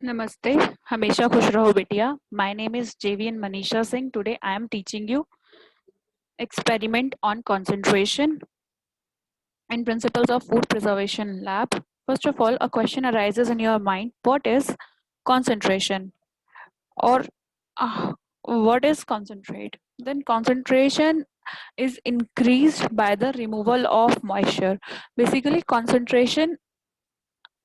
Namaste. Hamesha khush raho betiya. My name is JVN Manisha Singh. Today I am teaching you experiment on concentration and principles of food preservation lab. First of all, a question arises in your mind. What is concentration? Or what is concentrate? Then concentration is increased by the removal of moisture. Basically, concentration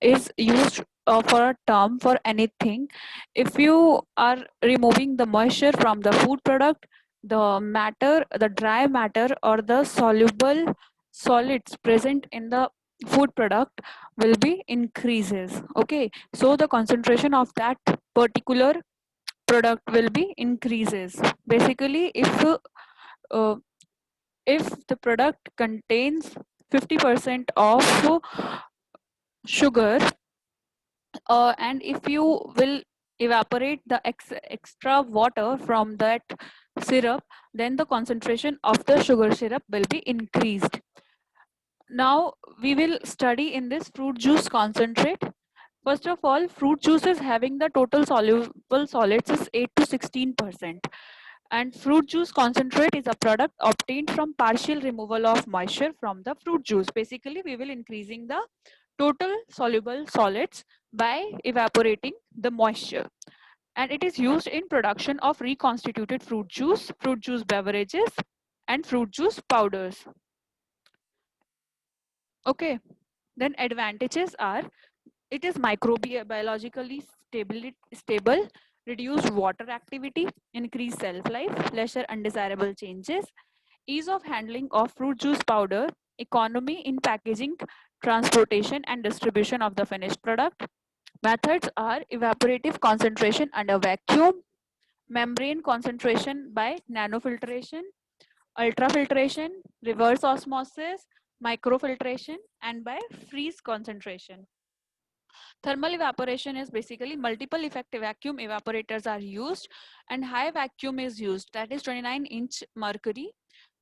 is used for a term for anything. If you are removing the moisture from the food product, the matter, the dry matter or the soluble solids present in the food product will be increases. Okay, so the concentration of that particular product will be increases. Basically, uh, if the product contains 50% of sugar, and if you will evaporate the extra water from that syrup, then the concentration of the sugar syrup will be increased. Now we will study in this fruit juice concentrate. First of all, fruit juices having the total soluble solids is 8 to 16%, and fruit juice concentrate is a product obtained from partial removal of moisture from the fruit juice. Basically, we will increasing the total soluble solids by evaporating the moisture, and it is used in production of reconstituted fruit juice beverages and fruit juice powders. Okay, then advantages are it is microbiologically stable, reduced water activity, increased shelf life, lesser undesirable changes, ease of handling of fruit juice powder, economy in packaging, transportation and distribution of the finished product. Methods are evaporative concentration under vacuum, membrane concentration by nanofiltration, ultrafiltration, reverse osmosis, microfiltration, and by freeze concentration. Thermal evaporation is basically multiple effective vacuum evaporators are used, and high vacuum is used, that is 29-inch mercury.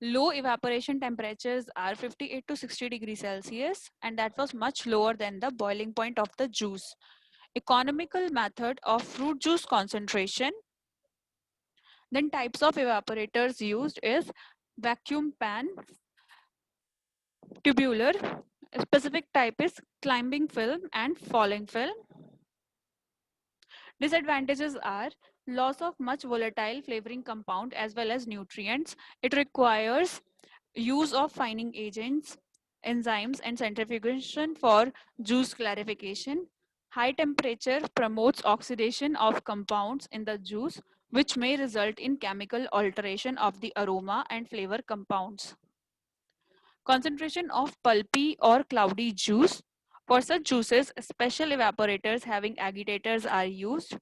Low evaporation temperatures are 58 to 60 degrees Celsius, and that was much lower than the boiling point of the juice. Economical method of fruit juice concentration. Then types of evaporators used is vacuum pan, tubular. A specific type is climbing film and falling film. Disadvantages are loss of much volatile flavoring compound as well as nutrients. It requires use of fining agents, enzymes, and centrifugation for juice clarification. High temperature promotes oxidation of compounds in the juice, which may result in chemical alteration of the aroma and flavor compounds. Concentration of pulpy or cloudy juice. For such juices, special evaporators having agitators are used.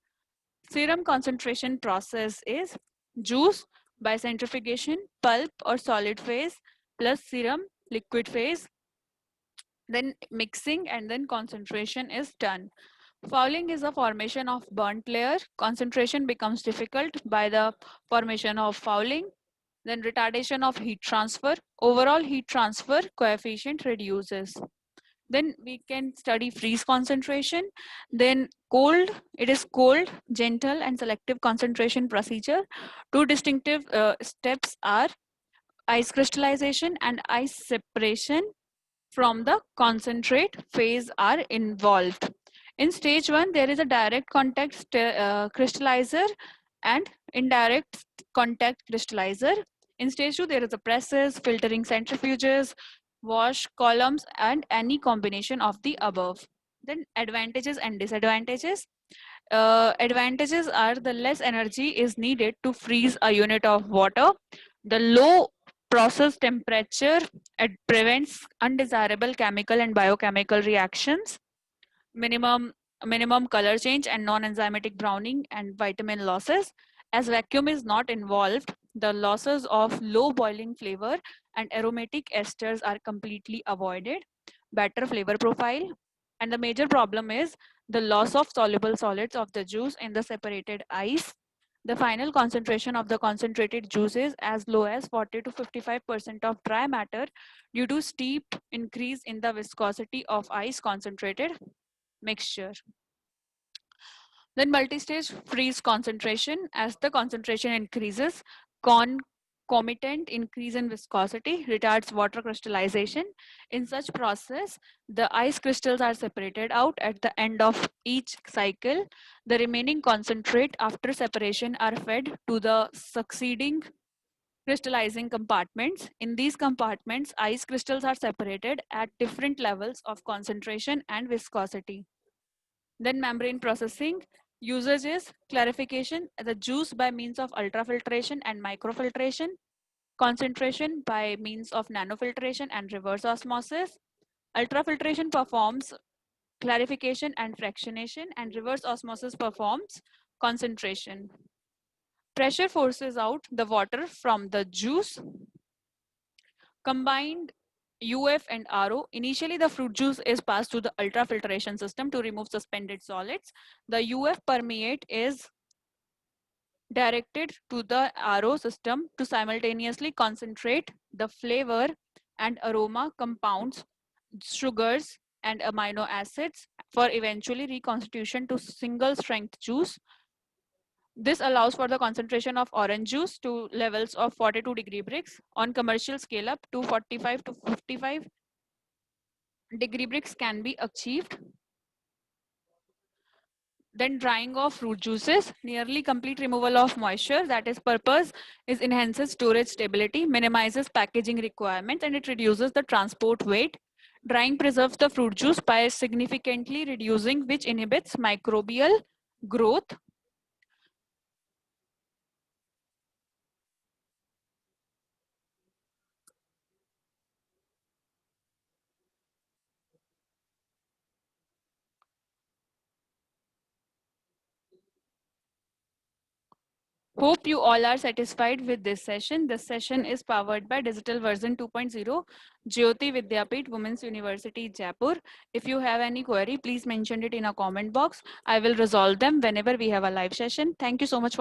Serum concentration process is juice by centrifugation, pulp or solid phase plus serum liquid phase, then mixing and then concentration is done. Fouling is a formation of burnt layer. Concentration becomes difficult by the formation of fouling. Then retardation of heat transfer. Overall heat transfer coefficient reduces. Then we can study freeze concentration. Then cold, it is cold, gentle and selective concentration procedure. Two distinctive steps are ice crystallization and ice separation from the concentrate phase are involved. In stage 1, there is a direct contact crystallizer and indirect contact crystallizer. In stage 2, there is a presses, filtering centrifuges, wash columns, and any combination of the above. Then advantages and disadvantages. Advantages are the less energy is needed to freeze a unit of water. The low process temperature, it prevents undesirable chemical and biochemical reactions. Minimum color change and non-enzymatic browning and vitamin losses. As vacuum is not involved, the losses of low boiling flavor and aromatic esters are completely avoided. Better flavor profile. And the major problem is the loss of soluble solids of the juice in the separated ice. The final concentration of the concentrated juice is as low as 40 to 55% of dry matter due to steep increase in the viscosity of ice concentrated mixture. Then multi-stage freeze concentration. As the concentration increases, concomitant increase in viscosity retards water crystallization. In such process, the ice crystals are separated out at the end of each cycle. The remaining concentrate after separation are fed to the succeeding crystallizing compartments. In these compartments, ice crystals are separated at different levels of concentration and viscosity. Then membrane processing. Usage is clarification, the juice by means of ultrafiltration and microfiltration, concentration by means of nanofiltration and reverse osmosis. Ultrafiltration performs clarification and fractionation, and reverse osmosis performs concentration. Pressure forces out the water from the juice. Combined UF and RO. Initially, the fruit juice is passed to the ultrafiltration system to remove suspended solids. The UF permeate is directed to the RO system to simultaneously concentrate the flavor and aroma compounds, sugars, and amino acids for eventually reconstitution to single strength juice. This allows for the concentration of orange juice to levels of 42 degree Brix. On commercial scale up to 45 to 55 degree Brix can be achieved. Then drying of fruit juices, nearly complete removal of moisture. That is purpose is enhances storage stability, minimizes packaging requirements, and it reduces the transport weight. Drying preserves the fruit juice by significantly reducing, which inhibits microbial growth. Hope you all are satisfied with this session. This session is powered by Digital Version 2.0, Jyoti Vidyapeeth Women's University, Jaipur. If you have any query, please mention it in a comment box. I will resolve them whenever we have a live session. Thank you so much.